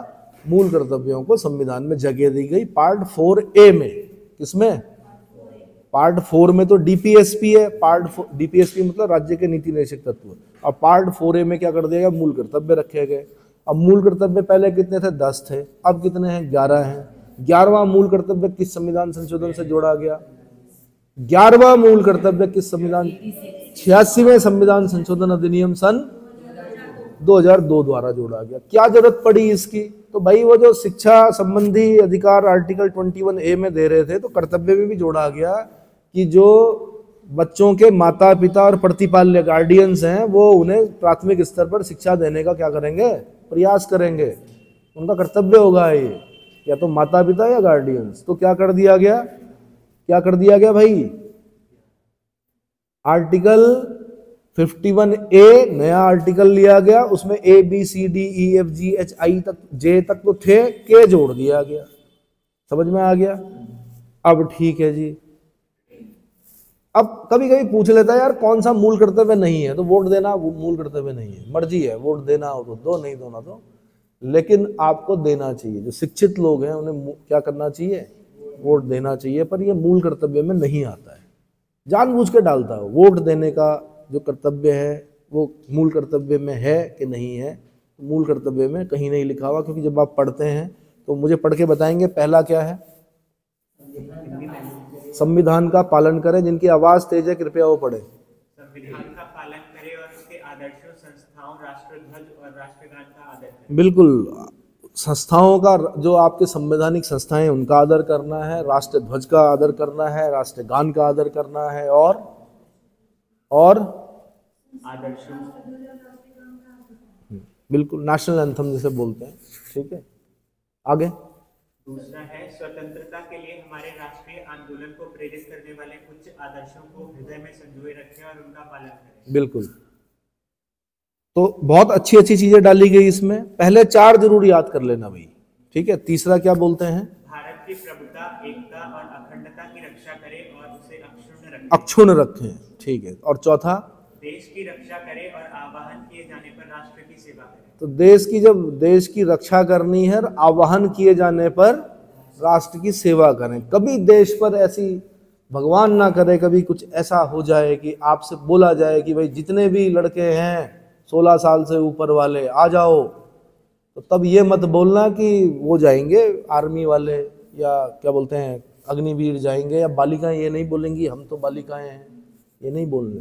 मूल कर्तव्यों को संविधान में जगह दी गई, पार्ट 4A में। किसमें? पार्ट 4 में तो डीपीएसपी है, डीपीएसपी मतलब राज्य के नीति निर्देशक तत्व। अब पार्ट 4A में क्या कर दिया गया, मूल कर्तव्य रखे गए। अब मूल कर्तव्य पहले कितने थे, 10 थे, अब कितने हैं, 11 हैं। 11वां मूल कर्तव्य किस संविधान संशोधन से जोड़ा गया, 11वां मूल कर्तव्य किस संविधान, 86वें संविधान संशोधन अधिनियम सन 2002 द्वारा जोड़ा गया। क्या जरूरत पड़ी इसकी, तो भाई वो जो शिक्षा संबंधी अधिकार आर्टिकल 21A में दे रहे थे, तो कर्तव्य में भी जोड़ा गया कि जो बच्चों के माता पिता और प्रतिपाल्य गार्डियंस हैं वो उन्हें प्राथमिक स्तर पर शिक्षा देने का क्या करेंगे, प्रयास करेंगे, उनका कर्तव्य होगा ये, या तो माता पिता या गार्डियंस। तो क्या कर दिया गया, क्या कर दिया गया भाई, आर्टिकल 51A नया आर्टिकल लिया गया, उसमें ABCDEFGHI तक, J तक तो थे, के जोड़ दिया गया। समझ में आ गया। अब ठीक है जी, अब कभी कभी पूछ लेता है यार कौन सा मूल कर्तव्य नहीं है, तो वोट देना मूल कर्तव्य नहीं है, मर्जी है, वोट देना हो तो दो, नहीं दो ना दो, लेकिन आपको देना चाहिए। जो शिक्षित लोग हैं उन्हें क्या करना चाहिए, वोट देना चाहिए, पर ये मूल कर्तव्य में नहीं आता है, जानबूझ के डालता है। वोट देने का जो कर्तव्य है वो मूल कर्तव्य में है कि नहीं है, मूल कर्तव्य में कहीं नहीं लिखा हुआ, क्योंकि जब आप पढ़ते हैं तो मुझे पढ़ के बताएंगे। पहला क्या है, संविधान का पालन करें, जिनकी आवाज तेज है कृपया वो पढ़े। संविधान का पालन करें और उसके आदर्शों, संस्थाओं, राष्ट्रध्वज और राष्ट्रगान का आदर करें। बिल्कुल, संस्थाओं का, जो आपके संवैधानिक संस्थाएं उनका आदर करना है, राष्ट्रध्वज का आदर करना है, राष्ट्रगान का आदर करना है, और आदर्शों, बिल्कुल नेशनल एंथम जिसे बोलते हैं। ठीक है, आगे। दूसरा है स्वतंत्रता के लिए हमारे राष्ट्रीय आंदोलन को प्रेरित करने वाले कुछ आदर्शों को हृदय में संजोए रखें और उनका पालन करें। बिल्कुल, तो बहुत अच्छी अच्छी चीजें डाली गई इसमें, पहले 4 जरूर याद कर लेना भाई। ठीक है, तीसरा क्या बोलते हैं, भारत की प्रभुता, एकता और अखंडता की रक्षा करें और उसे अक्षुण्ण रखें। अक्षुण्ण रखें, ठीक है। और चौथा, देश की रक्षा करें और आवाहन किए जाने पर राष्ट्र की सेवा करें। तो देश की, जब देश की रक्षा करनी है, आवाहन किए जाने पर राष्ट्र की सेवा करें। कभी देश पर ऐसी, भगवान ना करे, कभी कुछ ऐसा हो जाए कि आपसे बोला जाए कि भाई जितने भी लड़के हैं 16 साल से ऊपर वाले आ जाओ, तो तब ये मत बोलना कि वो जाएंगे आर्मी वाले, या क्या बोलते हैं अग्निवीर जाएंगे, या बालिकाएं ये नहीं बोलेंगी हम तो बालिकाएं हैं, ये नहीं बोलना।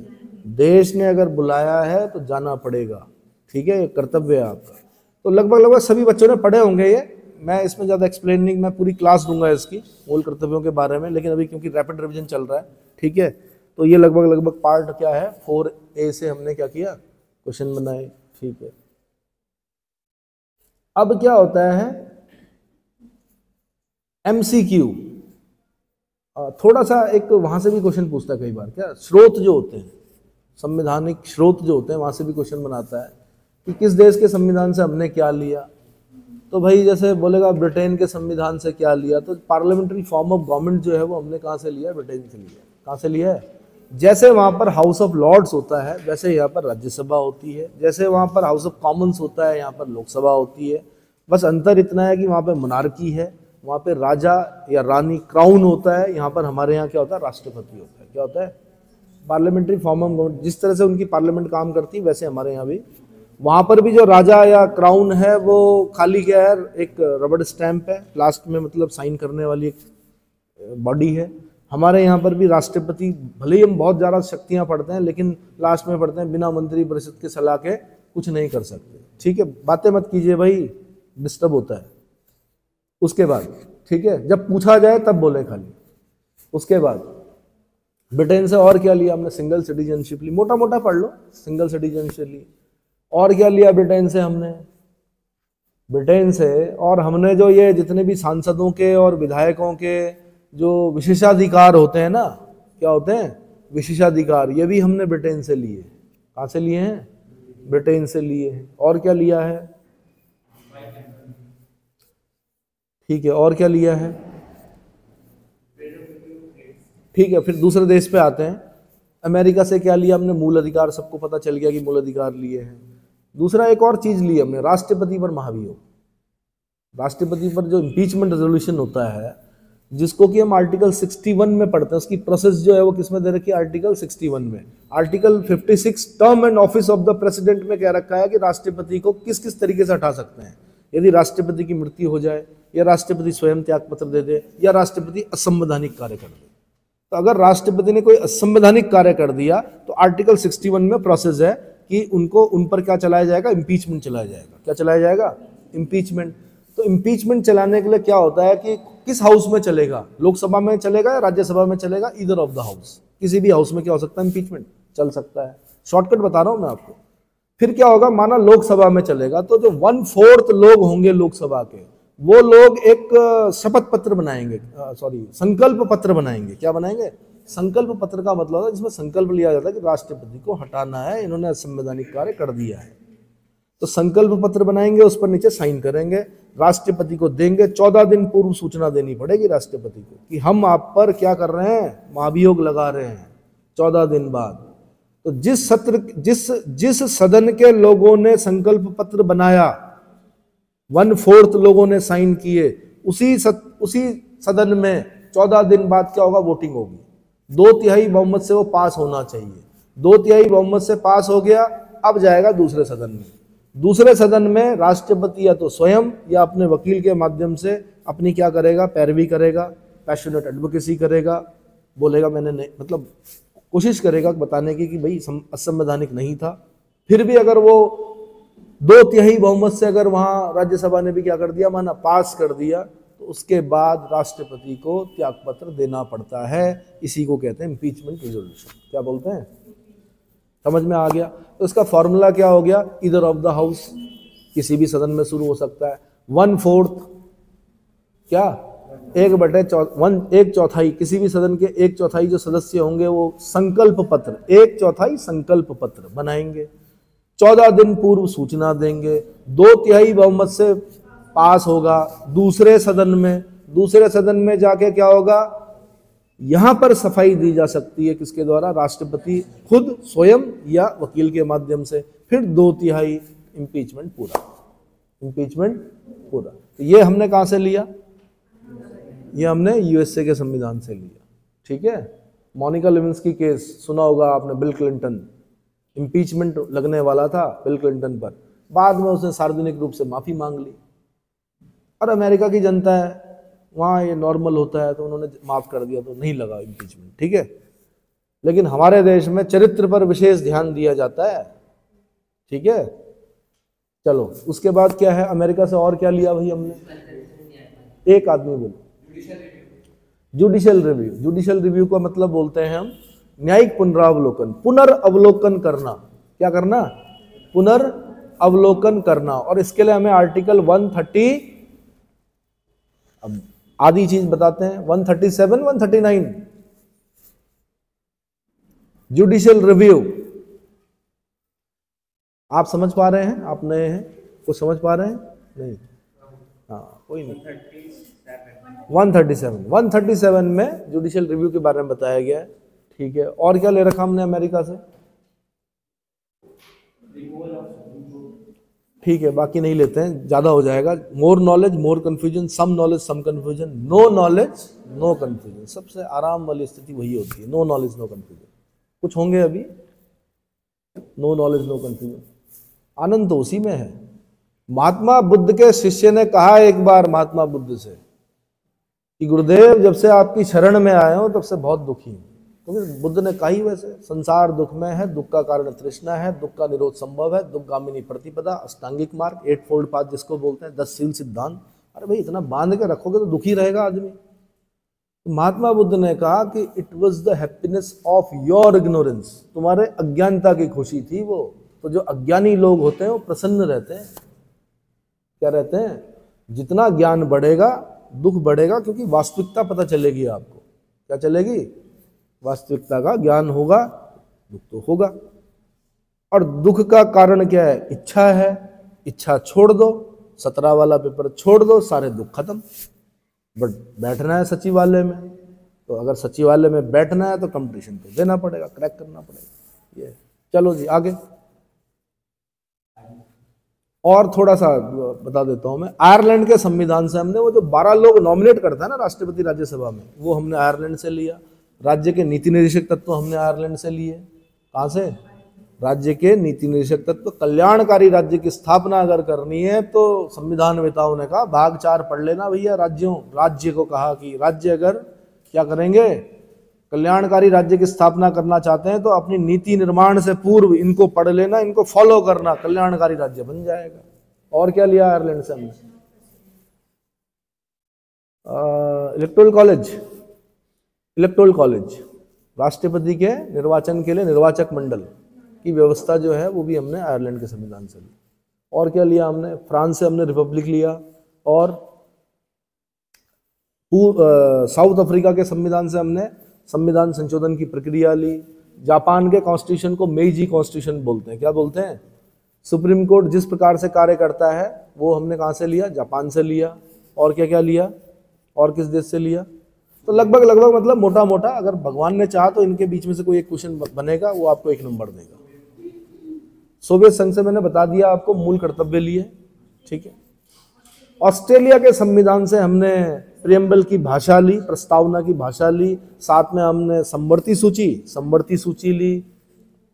देश ने अगर बुलाया है तो जाना पड़ेगा। ठीक है, ये कर्तव्य है आपका। तो लगभग सभी बच्चों ने पढ़े होंगे ये, मैं इसमें ज़्यादा एक्सप्लेन नहीं, मैं पूरी क्लास दूंगा इसकी मूल कर्तव्यों के बारे में, लेकिन अभी क्योंकि रैपिड रिवीजन चल रहा है। ठीक है, तो ये लगभग पार्ट क्या है, 4A से हमने क्या किया, क्वेश्चन बनाए। ठीक है, अब क्या होता है MCQ, थोड़ा सा एक वहां से भी क्वेश्चन पूछता है कई बार, क्या स्रोत जो होते हैं, संवैधानिक स्रोत जो होते हैं, वहां से भी क्वेश्चन बनाता है कि किस देश के संविधान से हमने क्या लिया। तो भाई जैसे बोलेगा ब्रिटेन के संविधान से क्या लिया, तो पार्लियामेंट्री फॉर्म ऑफ गवर्नमेंट जो है वो हमने कहाँ से लिया, ब्रिटेन से लिया। कहाँ से लिया है, जैसे वहाँ पर हाउस ऑफ लॉर्ड्स होता है वैसे यहाँ पर राज्यसभा होती है, जैसे वहाँ पर हाउस ऑफ कॉमन्स होता है यहाँ पर लोकसभा होती है। बस अंतर इतना है कि वहाँ पर मोनार्की है, वहाँ पे राजा या रानी क्राउन होता है, यहाँ पर हमारे यहाँ क्या होता है, राष्ट्रपति होता है। क्या होता है, पार्लियामेंट्री फॉर्म ऑफ गवर्नमेंट। जिस तरह से उनकी पार्लियामेंट काम करती है वैसे हमारे यहाँ भी, वहाँ पर भी जो राजा या क्राउन है वो खाली क्या है, एक रबड़ स्टैंप है लास्ट में, मतलब साइन करने वाली एक बॉडी है। हमारे यहाँ पर भी राष्ट्रपति, भले ही हम बहुत ज़्यादा शक्तियाँ पढ़ते हैं, लेकिन लास्ट में पढ़ते हैं बिना मंत्री परिषद के सलाह के कुछ नहीं कर सकते। ठीक है, बातें मत कीजिए भाई, डिस्टर्ब होता है। उसके बाद ठीक है, जब पूछा जाए तब बोले खाली। उसके बाद ब्रिटेन से और क्या लिया हमने, सिंगल सिटीजनशिप ली, मोटा मोटा पढ़ लो, सिंगल सिटीजनशिप ली। और क्या लिया ब्रिटेन से हमने, ब्रिटेन से, और हमने जो ये जितने भी सांसदों के और विधायकों के जो विशेषाधिकार होते हैं ना, क्या होते हैं विशेषाधिकार, ये भी हमने ब्रिटेन से लिए। कहाँ से लिए हैं, ब्रिटेन से लिए हैं। और क्या लिया है, ठीक है, और क्या लिया है, ठीक है। फिर दूसरे देश पे आते हैं, अमेरिका से क्या लिया हमने, मूल अधिकार, सबको पता चल गया कि मूल अधिकार लिए हैं। दूसरा एक और चीज ली हमने, राष्ट्रपति पर महाभियोग। राष्ट्रपति पर जो इम्पीचमेंट रेजोल्यूशन होता है जिसको कि हम आर्टिकल 61 में पढ़ते हैं, उसकी प्रोसेस जो है वो किसमें दे रखी है? आर्टिकल 61 में। Article 56 term and office of the president में कह रखा है कि राष्ट्रपति को किस किस तरीके से हटा सकते हैं। यदि राष्ट्रपति की मृत्यु हो जाए, या राष्ट्रपति स्वयं त्याग पत्र दे दे, या राष्ट्रपति असंवैधानिक कार्य कर दे। तो अगर राष्ट्रपति ने कोई असंवैधानिक कार्य कर दिया तो आर्टिकल 61 में प्रोसेस है कि उनको, उन पर क्या चलाया जाएगा? इम्पीचमेंट चलाया जाएगा। क्या चलाया जाएगा? इम्पीचमेंट। तो इम्पीचमेंट चलाने के लिए क्या होता है कि किस हाउस में चलेगा? लोकसभा में चलेगा या राज्यसभा में चलेगा? Either of the house. किसी भी हाउस में क्या हो सकता है? इम्पीचमेंट चल सकता है। शॉर्टकट बता रहा हूं मैं आपको। फिर क्या होगा? माना लोकसभा में चलेगा तो जो 1/4 लोग होंगे लोकसभा के, वो लोग एक शपथ पत्र बनाएंगे, संकल्प पत्र बनाएंगे। क्या बनाएंगे? संकल्प पत्र का मतलब है जिसमें संकल्प लिया जाता है कि राष्ट्रपति को हटाना है, इन्होंने असंवैधानिक कार्य कर दिया है। तो संकल्प पत्र बनाएंगे, उस पर नीचे साइन करेंगे, राष्ट्रपति को देंगे। 14 दिन पूर्व सूचना देनी पड़ेगी राष्ट्रपति को कि हम आप पर क्या कर रहे हैं? महाभियोग लगा रहे हैं। 14 दिन बाद तो जिस सदन के लोगों ने संकल्प पत्र बनाया, 1/4 लोगों ने साइन किए, उसी सदन में 14 दिन बाद क्या होगा? वोटिंग होगी। 2/3 बहुमत से वो पास होना चाहिए। 2/3 बहुमत से पास हो गया, अब जाएगा दूसरे सदन में। दूसरे सदन में राष्ट्रपति या तो स्वयं या अपने वकील के माध्यम से अपनी क्या करेगा? पैरवी करेगा, पैशनेट एडवोकेसी करेगा, बोलेगा मैंने नहीं, मतलब कोशिश करेगा बताने की कि भाई असंवैधानिक नहीं था। फिर भी अगर वो 2/3 बहुमत से अगर वहां राज्यसभा ने भी क्या कर दिया? माना पास कर दिया, तो उसके बाद राष्ट्रपति को त्याग पत्र देना पड़ता है। इसी को कहते हैं इम्पीचमेंट रिजोल्यूशन। क्या बोलते हैं? समझ में आ गया? तो इसका फॉर्मूला क्या हो गया? ईदर ऑफ द हाउस, किसी भी सदन में शुरू हो सकता है। 1/4 क्या? 1/4 किसी भी सदन के 1/4 जो सदस्य होंगे वो संकल्प पत्र, 1/4 संकल्प पत्र बनाएंगे। 14 दिन पूर्व सूचना देंगे। 2/3 बहुमत से पास होगा दूसरे सदन में जाके क्या होगा? यहां पर सफाई दी जा सकती है किसके द्वारा? राष्ट्रपति खुद स्वयं या वकील के माध्यम से। फिर 2/3 इम्पीचमेंट पूरा। तो ये हमने कहां से लिया? ये हमने यूएसए के संविधान से लिया। ठीक है। मोनिका लेविन्स्की केस सुना होगा आपने, बिल क्लिंटन, इम्पीचमेंट लगने वाला था बिल क्लिंटन पर, बाद में उसने सार्वजनिक रूप से माफी मांग ली। और अमेरिका की जनता है, वहाँ ये नॉर्मल होता है, तो उन्होंने माफ कर दिया, तो नहीं लगा इम्पीचमेंट। ठीक है। लेकिन हमारे देश में चरित्र पर विशेष ध्यान दिया जाता है। ठीक है। चलो उसके बाद क्या है? अमेरिका से और क्या लिया भाई हमने? एक आदमी बोलो। Judicial review. जुडिशियल रिव्यू का मतलब बोलते हैं हम न्यायिक पुनरावलोकन, पुनर्अवलोकन करना। क्या करना? पुनर्अवलोकन करना। और इसके लिए हमें आर्टिकल 130, अब आधी चीज बताते हैं, 137, 139 जुडिशियल रिव्यू। आप समझ पा रहे हैं? आप नए हैं, कुछ समझ पा रहे हैं? नहीं? हाँ, कोई नहीं। 137 में जुडिशियल रिव्यू के बारे में बताया गया है। ठीक है। और क्या ले रखा हमने अमेरिका से? ठीक है, बाकी नहीं लेते हैं, ज्यादा हो जाएगा। More knowledge more confusion, some knowledge some confusion, no knowledge no confusion. सबसे आराम वाली स्थिति वही होती है, नो नॉलेज नो कंफ्यूजन। कुछ होंगे अभी? No knowledge no confusion. आनंद तो उसी में है। महात्मा बुद्ध के शिष्य ने कहा एक बार महात्मा बुद्ध से कि गुरुदेव, जब से आपकी शरण में आए हो तब से बहुत दुखी हूं। तो बुद्ध ने कहा ही वैसे, संसार दुख में है, दुख का कारण तृष्णा है, दुख का निरोध संभव है, दुख गामिनी प्रतिपदा, अष्टांगिक मार्ग, 8 फोल्ड पाथ जिसको बोलते हैं, 10 शील सिद्धांत। अरे भाई, इतना बांध के रखोगे तो दुखी रहेगा आदमी। तो महात्मा बुद्ध ने कहा कि it was the happiness of your ignorance, तुम्हारे अज्ञानता की खुशी थी वो। तो जो अज्ञानी लोग होते हैं वो प्रसन्न रहते हैं। क्या रहते हैं? जितना ज्ञान बढ़ेगा दुख बढ़ेगा, क्योंकि वास्तविकता पता चलेगी आपको। क्या चलेगी? वास्तविकता का ज्ञान होगा, दुख तो होगा। और दुख का कारण क्या है? इच्छा है। इच्छा छोड़ दो, 17 वाला पेपर छोड़ दो, सारे दुख खत्म। बट बैठना है सचिवालय में, तो अगर सचिवालय में बैठना है तो कंपटीशन तो देना पड़ेगा, क्रैक करना पड़ेगा। ये चलो जी आगे। और थोड़ा सा बता देता हूं मैं, आयरलैंड के संविधान से हमने वो जो 12 लोग नॉमिनेट करता है ना राष्ट्रपति राज्यसभा में, वो हमने आयरलैंड से लिया। राज्य के नीति निर्देशक तत्व हमने आयरलैंड से लिए। कहाँ से? राज्य के नीति निर्देशक तत्व। कल्याणकारी राज्य की स्थापना अगर करनी है तो संविधानवेताओं ने कहा भाग 4 पढ़ लेना भैया। राज्य को कहा कि राज्य अगर क्या करेंगे, कल्याणकारी राज्य की स्थापना करना चाहते हैं तो अपनी नीति निर्माण से पूर्व इनको पढ़ लेना, इनको फॉलो करना, कल्याणकारी राज्य बन जाएगा। और क्या लिया आयरलैंड से हमने? इलेक्टोरल कॉलेज, राष्ट्रपति के निर्वाचन के लिए निर्वाचक मंडल की व्यवस्था जो है वो भी हमने आयरलैंड के संविधान से ली। और क्या लिया हमने? फ्रांस से हमने रिपब्लिक लिया, और साउथ अफ्रीका के संविधान से हमने संविधान संशोधन की प्रक्रिया ली। जापान के कॉन्स्टिट्यूशन को मेइजी कॉन्स्टिट्यूशन बोलते हैं। क्या बोलते हैं? सुप्रीम कोर्ट जिस प्रकार से कार्य करता है वो हमने कहाँ से लिया? जापान से लिया। और क्या क्या लिया? और किस देश से लिया? तो लगभग मतलब मोटा मोटा अगर भगवान ने चाहा तो इनके बीच में से कोई एक क्वेश्चन बनेगा, वो आपको 1 नंबर देगा। सोवियत संघ से मैंने बता दिया आपको मूल कर्तव्य लिए, ठीक है। ऑस्ट्रेलिया के संविधान से हमने प्रियम्बल की भाषा ली, प्रस्तावना की भाषा ली। साथ में हमने समवर्ती सूची ली,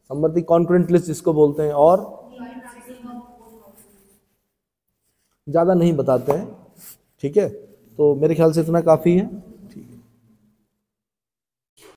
समवर्ती कॉन्करेंट लिस्ट जिसको बोलते हैं। और ज्यादा नहीं बताते हैं, ठीक है। तो मेरे ख्याल से इतना काफी है।